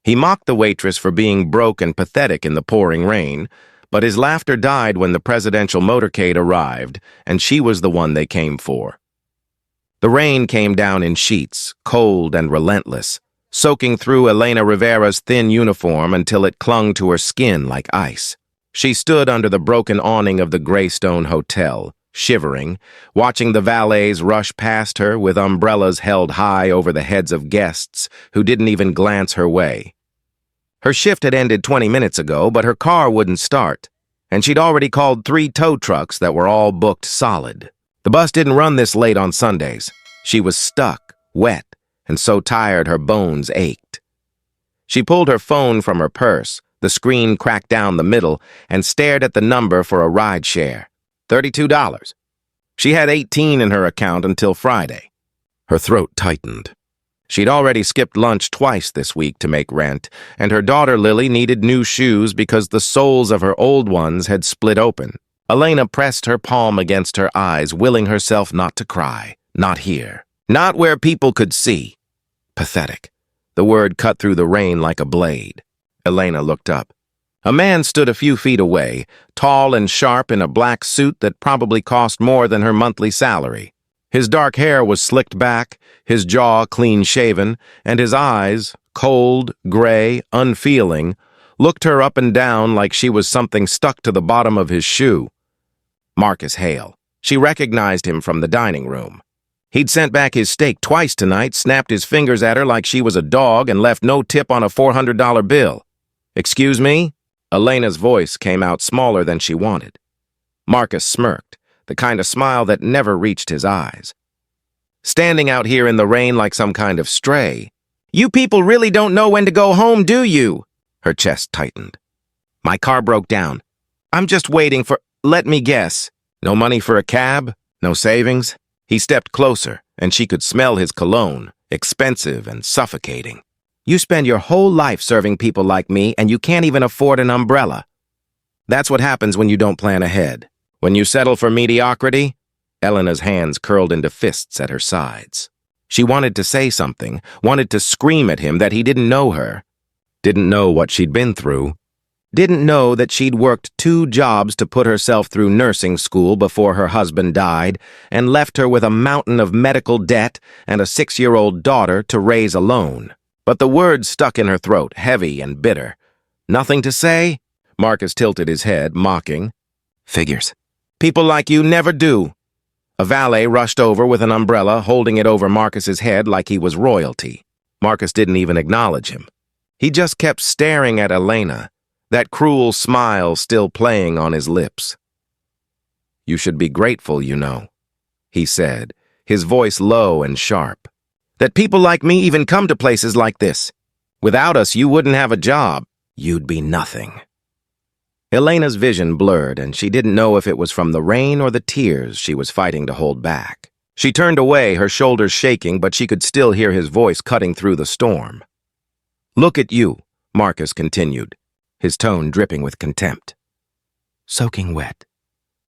He mocked the waitress for being broke and pathetic in the pouring rain, but his laughter died when the presidential motorcade arrived, and she was the one they came for. The rain came down in sheets, cold and relentless, soaking through Elena Rivera's thin uniform until it clung to her skin like ice. She stood under the broken awning of the Greystone Hotel, shivering, watching the valets rush past her with umbrellas held high over the heads of guests who didn't even glance her way. Her shift had ended 20 minutes ago, but her car wouldn't start, and she'd already called 3 tow trucks that were all booked solid. The bus didn't run this late on Sundays. She was stuck, wet, and so tired her bones ached. She pulled her phone from her purse, the screen cracked down the middle, and stared at the number for a ride share. $32. She had 18 in her account until Friday. Her throat tightened. She'd already skipped lunch twice this week to make rent, and her daughter Lily needed new shoes because the soles of her old ones had split open. Elena pressed her palm against her eyes, willing herself not to cry. Not here. Not where people could see. Pathetic. The word cut through the rain like a blade. Elena looked up. A man stood a few feet away, tall and sharp in a black suit that probably cost more than her monthly salary. His dark hair was slicked back, his jaw clean-shaven, and his eyes, cold, gray, unfeeling, looked her up and down like she was something stuck to the bottom of his shoe. Marcus Hale. She recognized him from the dining room. He'd sent back his steak twice tonight, snapped his fingers at her like she was a dog, and left no tip on a $400 bill. "Excuse me?" Elena's voice came out smaller than she wanted. Marcus smirked, the kind of smile that never reached his eyes. "Standing out here in the rain like some kind of stray. You people really don't know when to go home, do you?" Her chest tightened. "My car broke down. I'm just waiting for, let me guess, no money for a cab? No savings?" He stepped closer, and she could smell his cologne, expensive and suffocating. "You spend your whole life serving people like me, and you can't even afford an umbrella. That's what happens when you don't plan ahead. When you settle for mediocrity." Elena's hands curled into fists at her sides. She wanted to say something, wanted to scream at him that he didn't know her, didn't know what she'd been through, didn't know that she'd worked 2 jobs to put herself through nursing school before her husband died and left her with a mountain of medical debt and a 6-year-old daughter to raise alone. But the words stuck in her throat, heavy and bitter. "Nothing to say?" Marcus tilted his head, mocking. "Figures. People like you never do." A valet rushed over with an umbrella, holding it over Marcus's head like he was royalty. Marcus didn't even acknowledge him. He just kept staring at Elena, that cruel smile still playing on his lips. "You should be grateful, you know," he said, his voice low and sharp. "That people like me even come to places like this. Without us, you wouldn't have a job. You'd be nothing." Elena's vision blurred, and she didn't know if it was from the rain or the tears she was fighting to hold back. She turned away, her shoulders shaking, but she could still hear his voice cutting through the storm. "Look at you," Marcus continued, his tone dripping with contempt. "Soaking wet.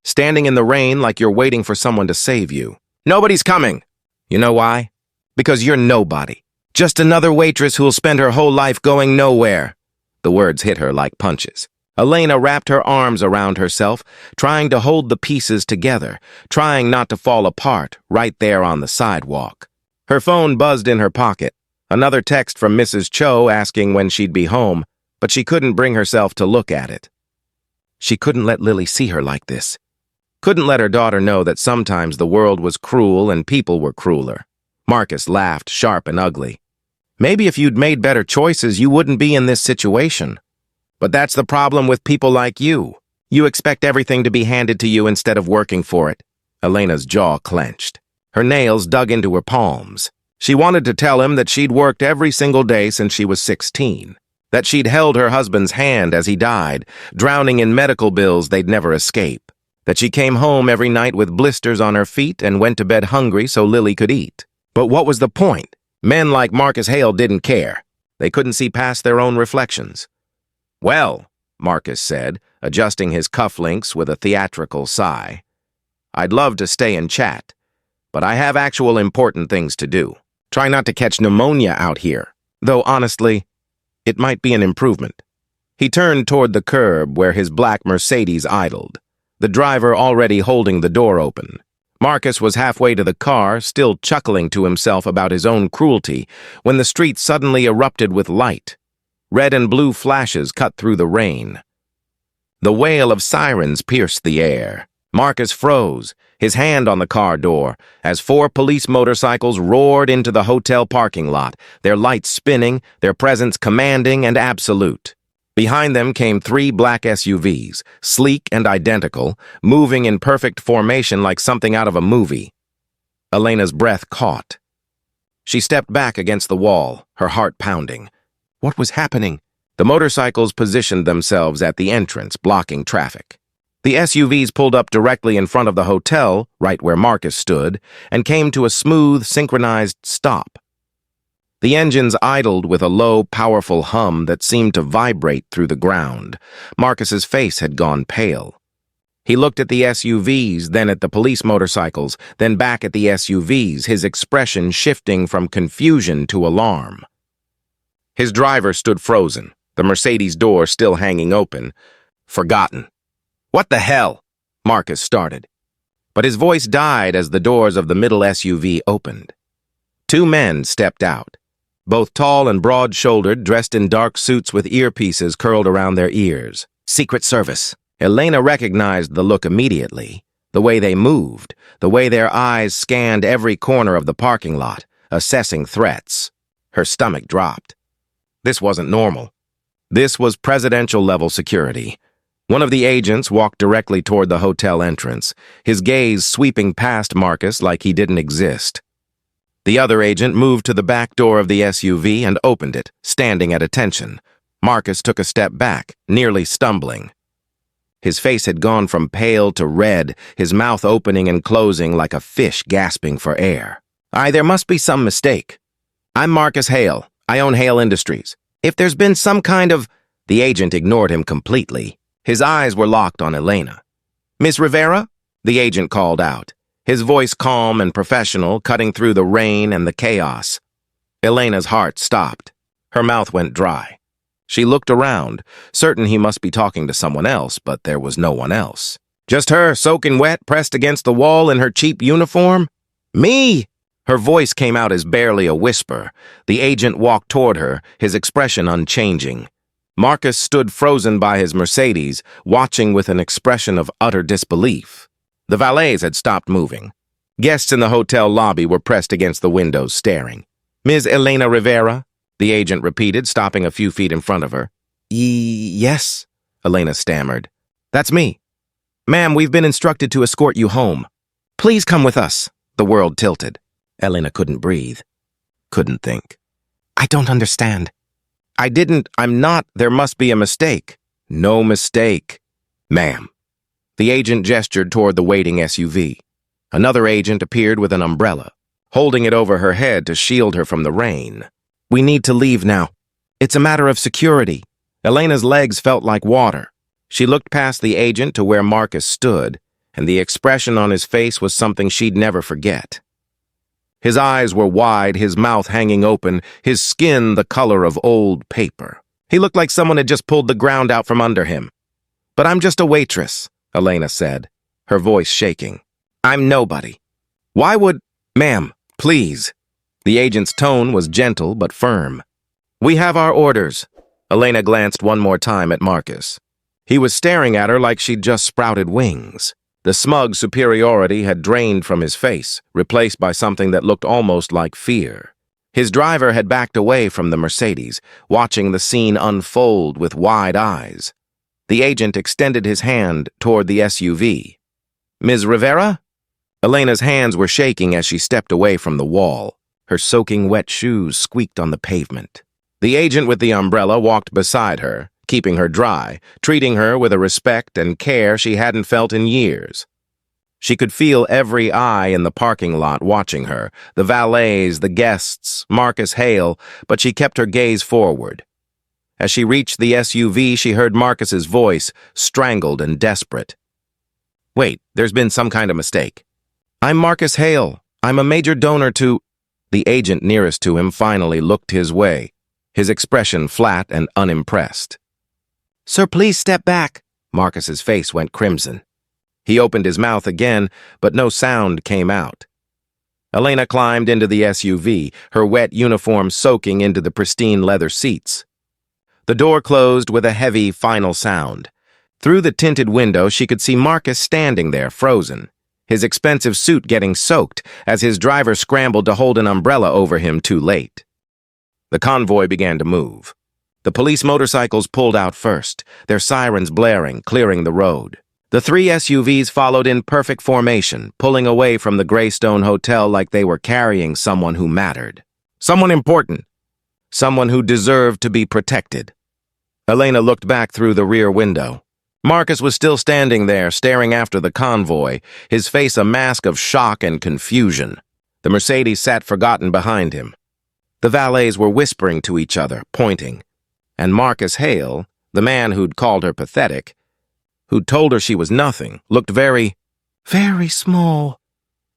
Standing in the rain like you're waiting for someone to save you. Nobody's coming. You know why? Because you're nobody. Just another waitress who'll spend her whole life going nowhere." The words hit her like punches. Elena wrapped her arms around herself, trying to hold the pieces together, trying not to fall apart right there on the sidewalk. Her phone buzzed in her pocket, another text from Mrs. Cho asking when she'd be home, but she couldn't bring herself to look at it. She couldn't let Lily see her like this. Couldn't let her daughter know that sometimes the world was cruel and people were crueler. Marcus laughed, sharp and ugly. "Maybe if you'd made better choices, you wouldn't be in this situation. But that's the problem with people like you. You expect everything to be handed to you instead of working for it." Elena's jaw clenched. Her nails dug into her palms. She wanted to tell him that she'd worked every single day since she was 16, that she'd held her husband's hand as he died, drowning in medical bills they'd never escape, that she came home every night with blisters on her feet and went to bed hungry so Lily could eat. But what was the point? Men like Marcus Hale didn't care. They couldn't see past their own reflections. "Well," Marcus said, adjusting his cufflinks with a theatrical sigh, "I'd love to stay and chat, but I have actual important things to do. Try not to catch pneumonia out here. Though, honestly, It might be an improvement. He turned toward the curb where his black Mercedes idled, the driver already holding the door open. Marcus was halfway to the car, still chuckling to himself about his own cruelty, when the street suddenly erupted with light. Red and blue flashes cut through the rain. The wail of sirens pierced the air. Marcus froze, his hand on the car door, as 4 police motorcycles roared into the hotel parking lot, their lights spinning, their presence commanding and absolute. Behind them came 3 black SUVs, sleek and identical, moving in perfect formation like something out of a movie. Elena's breath caught. She stepped back against the wall, her heart pounding. What was happening? The motorcycles positioned themselves at the entrance, blocking traffic. The SUVs pulled up directly in front of the hotel, right where Marcus stood, and came to a smooth, synchronized stop. The engines idled with a low, powerful hum that seemed to vibrate through the ground. Marcus's face had gone pale. He looked at the SUVs, then at the police motorcycles, then back at the SUVs, his expression shifting from confusion to alarm. His driver stood frozen, the Mercedes door still hanging open. Forgotten. "What the hell?" Marcus started. But his voice died as the doors of the middle SUV opened. 2 men stepped out. Both tall and broad-shouldered, dressed in dark suits with earpieces curled around their ears. Secret Service. Elena recognized the look immediately. The way they moved, the way their eyes scanned every corner of the parking lot, assessing threats. Her stomach dropped. This wasn't normal. This was presidential-level security. One of the agents walked directly toward the hotel entrance, his gaze sweeping past Marcus like he didn't exist. The other agent moved to the back door of the SUV and opened it, standing at attention. Marcus took a step back, nearly stumbling. His face had gone from pale to red, his mouth opening and closing like a fish gasping for air. There must be some mistake. I'm Marcus Hale. I own Hale Industries. If there's been some kind of... The agent ignored him completely. His eyes were locked on Elena. "Miss Rivera?" the agent called out, his voice calm and professional, cutting through the rain and the chaos. Elena's heart stopped. Her mouth went dry. She looked around, certain he must be talking to someone else, but there was no one else. Just her, soaking wet, pressed against the wall in her cheap uniform? "Me!" Her voice came out as barely a whisper. The agent walked toward her, his expression unchanging. Marcus stood frozen by his Mercedes, watching with an expression of utter disbelief. The valets had stopped moving. Guests in the hotel lobby were pressed against the windows, staring. "Ms. Elena Rivera?" the agent repeated, stopping a few feet in front of her. Yes," Elena stammered. "That's me. Ma'am, we've been instructed to escort you home. Please come with us." The world tilted. Elena couldn't breathe. Couldn't think. "I don't understand." I'm not. There must be a mistake." "No mistake. Ma'am." The agent gestured toward the waiting SUV. Another agent appeared with an umbrella, holding it over her head to shield her from the rain. "We need to leave now. It's a matter of security." Elena's legs felt like water. She looked past the agent to where Marcus stood, and the expression on his face was something she'd never forget. His eyes were wide, his mouth hanging open, his skin the color of old paper. He looked like someone had just pulled the ground out from under him. "But I'm just a waitress," Elena said, her voice shaking. "I'm nobody. Why would... Ma'am, please." The agent's tone was gentle but firm. "We have our orders." Elena glanced one more time at Marcus. He was staring at her like she'd just sprouted wings. The smug superiority had drained from his face, replaced by something that looked almost like fear. His driver had backed away from the Mercedes, watching the scene unfold with wide eyes. The agent extended his hand toward the SUV. "Ms. Rivera?" Elena's hands were shaking as she stepped away from the wall. Her soaking wet shoes squeaked on the pavement. The agent with the umbrella walked beside her, keeping her dry, treating her with a respect and care she hadn't felt in years. She could feel every eye in the parking lot watching her, the valets, the guests, Marcus Hale, but she kept her gaze forward. As she reached the SUV, she heard Marcus's voice, strangled and desperate. "Wait, there's been some kind of mistake. I'm Marcus Hale. I'm a major donor to..." The agent nearest to him finally looked his way. his expression flat and unimpressed. "Sir, please step back." Marcus's face went crimson. He opened his mouth again, but no sound came out. Elena climbed into the SUV, her wet uniform soaking into the pristine leather seats. The door closed with a heavy, final sound. Through the tinted window, she could see Marcus standing there, frozen, his expensive suit getting soaked as his driver scrambled to hold an umbrella over him too late. The convoy began to move. The police motorcycles pulled out first, their sirens blaring, clearing the road. The 3 SUVs followed in perfect formation, pulling away from the Greystone Hotel like they were carrying someone who mattered. Someone important. Someone who deserved to be protected. Elena looked back through the rear window. Marcus was still standing there, staring after the convoy, his face a mask of shock and confusion. The Mercedes sat forgotten behind him. The valets were whispering to each other, pointing. And Marcus Hale, the man who'd called her pathetic, who'd told her she was nothing, looked very small.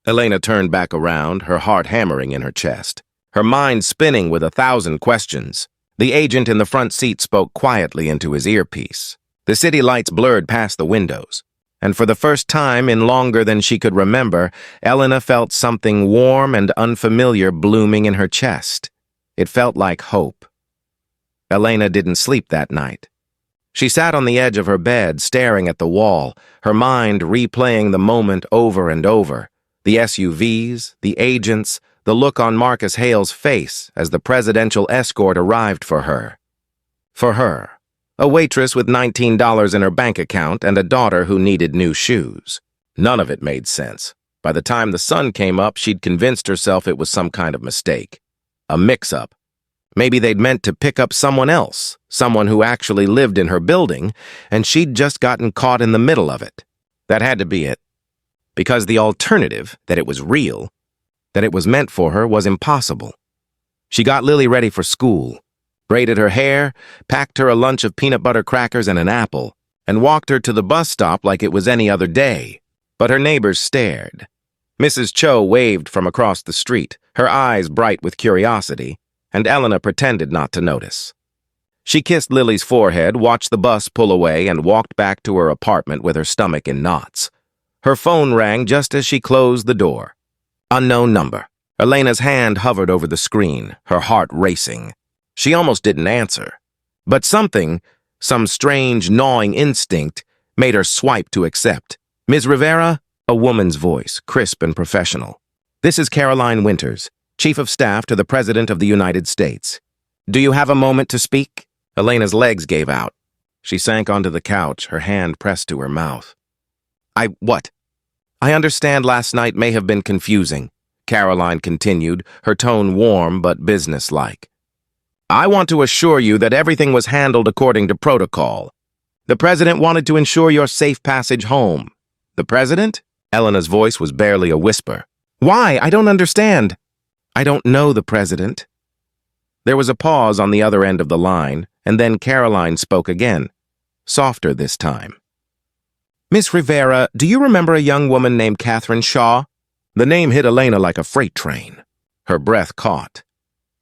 Elena turned back around, her heart hammering in her chest, her mind spinning with 1,000 questions. The agent in the front seat spoke quietly into his earpiece. The city lights blurred past the windows, and for the first time in longer than she could remember, Elena felt something warm and unfamiliar blooming in her chest. It felt like hope. Elena didn't sleep that night. She sat on the edge of her bed, staring at the wall, her mind replaying the moment over and over. The SUVs, the agents, the look on Marcus Hale's face as the presidential escort arrived for her. For her, a waitress with $19 in her bank account and a daughter who needed new shoes. None of it made sense. By the time the sun came up, she'd convinced herself it was some kind of mistake. A mix-up. Maybe they'd meant to pick up someone else, someone who actually lived in her building, and she'd just gotten caught in the middle of it. That had to be it. Because the alternative, that it was real, that it was meant for her, was impossible. She got Lily ready for school, braided her hair, packed her a lunch of peanut butter crackers and an apple, and walked her to the bus stop like it was any other day. But her neighbors stared. Mrs. Cho waved from across the street, her eyes bright with curiosity, and Elena pretended not to notice. She kissed Lily's forehead, watched the bus pull away, and walked back to her apartment with her stomach in knots. Her phone rang just as she closed the door. Unknown number. Elena's hand hovered over the screen, her heart racing. She almost didn't answer. But something, some strange gnawing instinct, made her swipe to accept. "Ms. Rivera?" A woman's voice, crisp and professional. "This is Caroline Winters, Chief of Staff to the President of the United States. Do you have a moment to speak?" Elena's legs gave out. She sank onto the couch, her hand pressed to her mouth. What? "I understand last night may have been confusing," Caroline continued, her tone warm but businesslike. "I want to assure you that everything was handled according to protocol. The President wanted to ensure your safe passage home." "The President?" Elena's voice was barely a whisper. "Why? I don't understand." "I don't know the President." There was a pause on the other end of the line, and then Caroline spoke again, softer this time. "Miss Rivera, do you remember a young woman named Catherine Shaw?" The name hit Elena like a freight train. Her breath caught.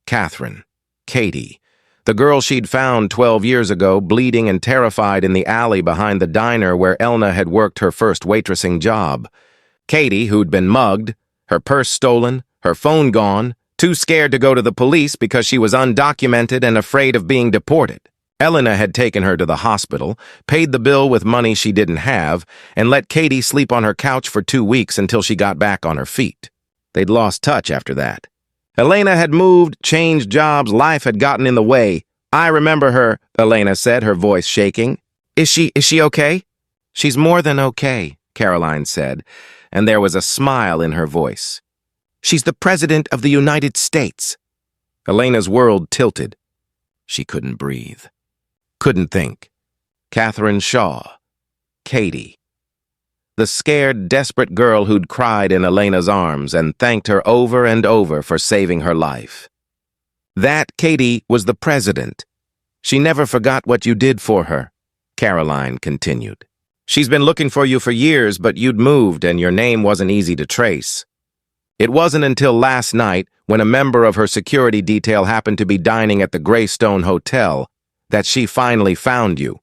Catherine. Katie. The girl she'd found 12 years ago, bleeding and terrified in the alley behind the diner where Elena had worked her first waitressing job. Katie, who'd been mugged, her purse stolen, her phone gone, too scared to go to the police because she was undocumented and afraid of being deported. Elena had taken her to the hospital, paid the bill with money she didn't have, and let Katie sleep on her couch for 2 weeks until she got back on her feet. They'd lost touch after that. Elena had moved, changed jobs, life had gotten in the way. "I remember her," Elena said, her voice shaking. Is she okay?" "She's more than okay," Caroline said, and there was a smile in her voice. "She's the President of the United States." Elena's world tilted. She couldn't breathe. Couldn't think. Catherine Shaw. Katie. The scared, desperate girl who'd cried in Elena's arms and thanked her over and over for saving her life. That Katie was the President. "She never forgot what you did for her," Caroline continued. "She's been looking for you for years, but you'd moved and your name wasn't easy to trace. It wasn't until last night, when a member of her security detail happened to be dining at the Greystone Hotel, that she finally found you.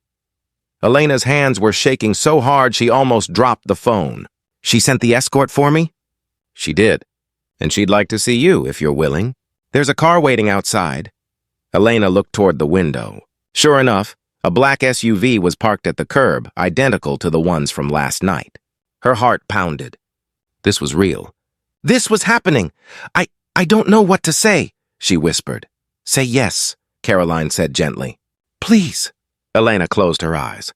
Elena's hands were shaking so hard she almost dropped the phone. She sent the escort for me? She did. And she'd like to see you, if you're willing. There's a car waiting outside. Elena looked toward the window. Sure enough, a black SUV was parked at the curb, identical to the ones from last night. Her heart pounded. This was real. This was happening. I don't know what to say, she whispered. Say yes, Caroline said gently. Please. Elena closed her eyes.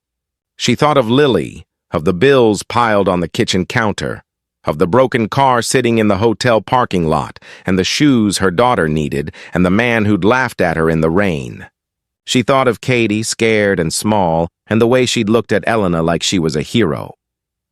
She thought of Lily, of the bills piled on the kitchen counter, of the broken car sitting in the hotel parking lot, and the shoes her daughter needed, and the man who'd laughed at her in the rain. She thought of Katie, scared and small, and the way she'd looked at Elena like she was a hero.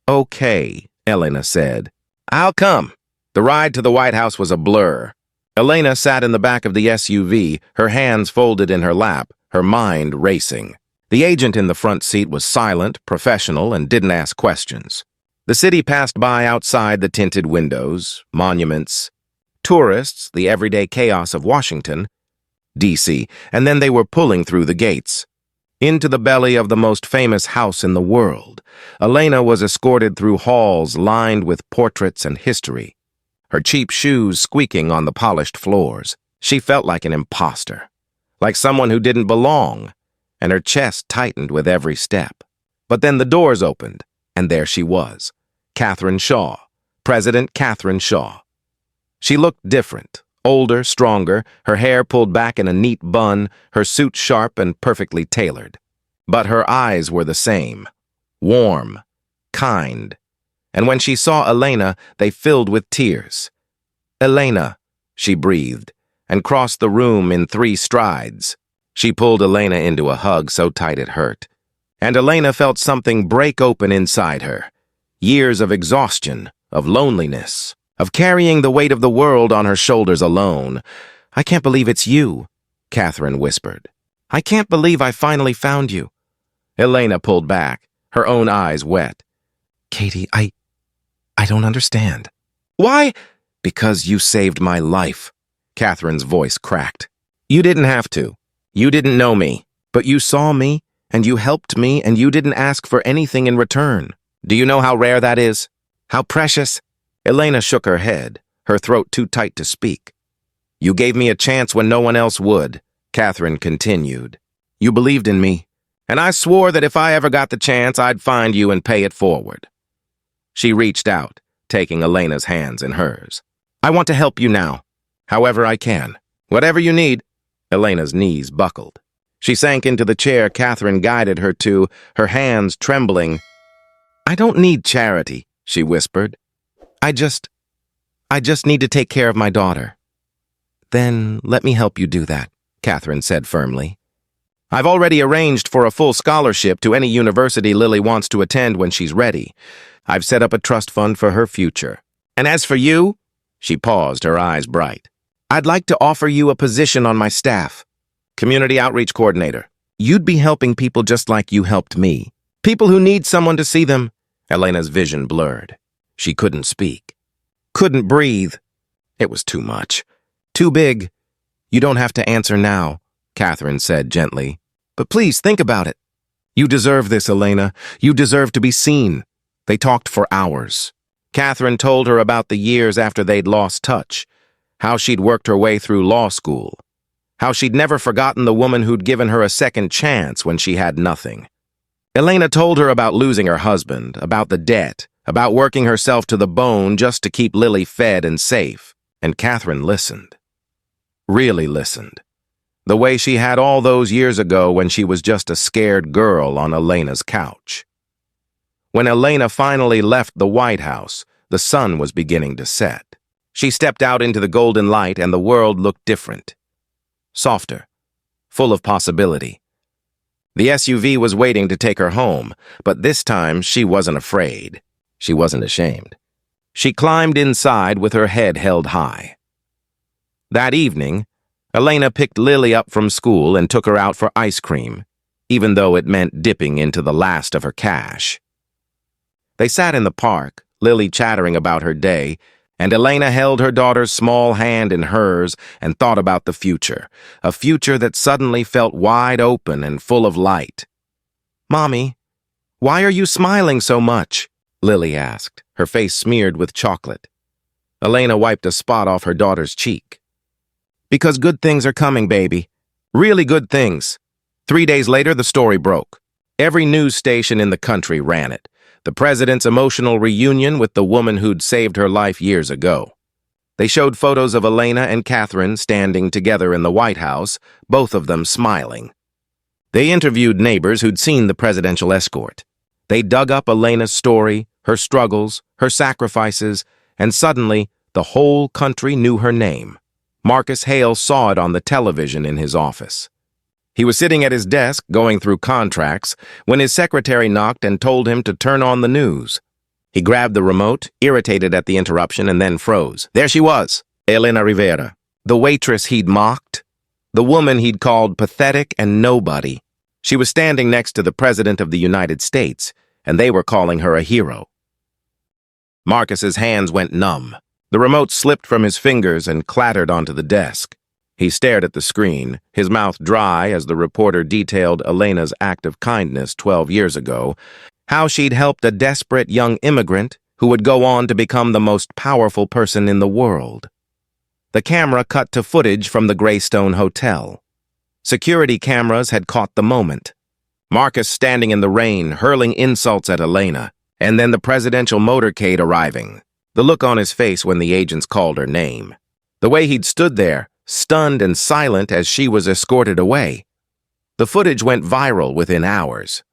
Okay, Elena said. I'll come. The ride to the White House was a blur. Elena sat in the back of the SUV, her hands folded in her lap, her mind racing. The agent in the front seat was silent, professional, and didn't ask questions. The city passed by outside the tinted windows, monuments, tourists, the everyday chaos of Washington, D.C., and then they were pulling through the gates. Into the belly of the most famous house in the world, Elena was escorted through halls lined with portraits and history, her cheap shoes squeaking on the polished floors. She felt like an imposter, like someone who didn't belong, and her chest tightened with every step. But then the doors opened, and there she was, Catherine Shaw, President Catherine Shaw. She looked different, older, stronger, her hair pulled back in a neat bun, her suit sharp and perfectly tailored. But her eyes were the same, warm, kind. And when she saw Elena, they filled with tears. Elena, she breathed, and crossed the room in 3 strides. She pulled Elena into a hug so tight it hurt. And Elena felt something break open inside her. Years of exhaustion, of loneliness, of carrying the weight of the world on her shoulders alone. I can't believe it's you, Catherine whispered. I can't believe I finally found you. Elena pulled back, her own eyes wet. Katie, I don't understand. Why? Because you saved my life, Catherine's voice cracked. You didn't have to. You didn't know me, but you saw me, and you helped me, and you didn't ask for anything in return. Do you know how rare that is? How precious? Elena shook her head, her throat too tight to speak. You gave me a chance when no one else would, Catherine continued. You believed in me, and I swore that if I ever got the chance, I'd find you and pay it forward. She reached out, taking Elena's hands in hers. I want to help you now, however I can. Whatever you need. Elena's knees buckled. She sank into the chair Catherine guided her to, her hands trembling. I don't need charity, she whispered. I just need to take care of my daughter. Then let me help you do that, Catherine said firmly. I've already arranged for a full scholarship to any university Lily wants to attend when she's ready. I've set up a trust fund for her future. And as for you, she paused, her eyes bright. I'd like to offer you a position on my staff. Community Outreach Coordinator. You'd be helping people just like you helped me. People who need someone to see them. Elena's vision blurred. She couldn't speak. Couldn't breathe. It was too much. Too big. You don't have to answer now, Catherine said gently. But please think about it. You deserve this, Elena. You deserve to be seen. They talked for hours. Catherine told her about the years after they'd lost touch, how she'd worked her way through law school, how she'd never forgotten the woman who'd given her a second chance when she had nothing. Elena told her about losing her husband, about the debt, about working herself to the bone just to keep Lily fed and safe, and Catherine listened. Really listened. The way she had all those years ago when she was just a scared girl on Elena's couch. When Elena finally left the White House, the sun was beginning to set. She stepped out into the golden light and the world looked different. Softer. Full of possibility. The SUV was waiting to take her home, but this time she wasn't afraid. She wasn't ashamed. She climbed inside with her head held high. That evening, Elena picked Lily up from school and took her out for ice cream, even though it meant dipping into the last of her cash. They sat in the park, Lily chattering about her day, And Elena held her daughter's small hand in hers and thought about the future, a future that suddenly felt wide open and full of light. "Mommy, why are you smiling so much?" Lily asked, her face smeared with chocolate. Elena wiped a spot off her daughter's cheek. "Because good things are coming, baby. Really good things." 3 days later, the story broke. Every news station in the country ran it. The president's emotional reunion with the woman who'd saved her life years ago. They showed photos of Elena and Catherine standing together in the White House, both of them smiling. They interviewed neighbors who'd seen the presidential escort. They dug up Elena's story, her struggles, her sacrifices, and suddenly the whole country knew her name. Marcus Hale saw it on the television in his office. He was sitting at his desk, going through contracts, when his secretary knocked and told him to turn on the news. He grabbed the remote, irritated at the interruption, and then froze. There she was, Elena Rivera, the waitress he'd mocked, the woman he'd called pathetic and nobody. She was standing next to the President of the United States, and they were calling her a hero. Marcus's hands went numb. The remote slipped from his fingers and clattered onto the desk. He stared at the screen, his mouth dry as the reporter detailed Elena's act of kindness 12 years ago, how she'd helped a desperate young immigrant who would go on to become the most powerful person in the world. The camera cut to footage from the Greystone Hotel. Security cameras had caught the moment. Marcus standing in the rain, hurling insults at Elena, and then the presidential motorcade arriving. The look on his face when the agents called her name. The way he'd stood there, stunned and silent as she was escorted away. The footage went viral within hours.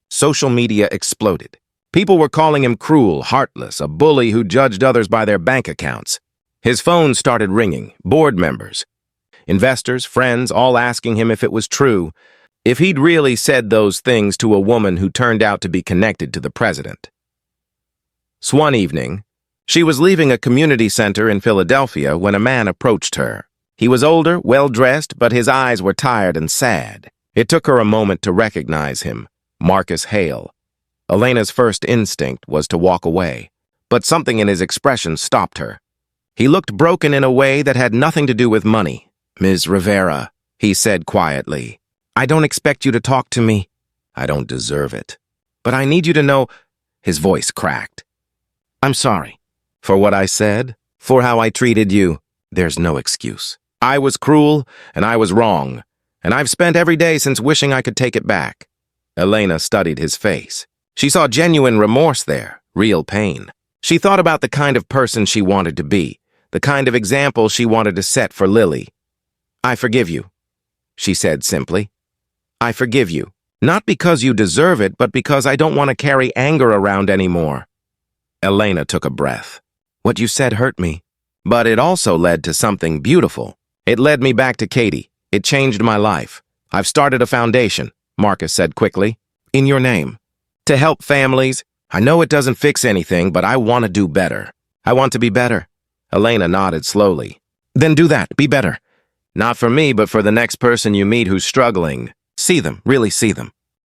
Social media exploded. People were calling him cruel, heartless, a bully who judged others by their bank accounts. His phone started ringing, board members, investors, friends, all asking him if it was true, if he'd really said those things to a woman who turned out to be connected to the president. One evening, she was leaving a community center in Philadelphia when a man approached her. He was older, well-dressed, but his eyes were tired and sad. It took her a moment to recognize him, Marcus Hale. Elena's first instinct was to walk away, but something in his expression stopped her. He looked broken in a way that had nothing to do with money. "Ms. Rivera," he said quietly, "I don't expect you to talk to me. I don't deserve it. But I need you to know—" His voice cracked. "I'm sorry. For what I said, for how I treated you, there's no excuse. I was cruel, and I was wrong, and I've spent every day since wishing I could take it back." Elena studied his face. She saw genuine remorse there, real pain. She thought about the kind of person she wanted to be, the kind of example she wanted to set for Lily. "I forgive you," she said simply. "I forgive you. Not because you deserve it, but because I don't want to carry anger around anymore." Elena took a breath. "What you said hurt me, but it also led to something beautiful. It led me back to Katie. It changed my life. I've started a foundation," Marcus said quickly, "in your name. To help families. I know it doesn't fix anything, but I want to do better. I want to be better." Elena nodded slowly. "Then do that. Be better. Not for me, but for the next person you meet who's struggling. See them, really see them."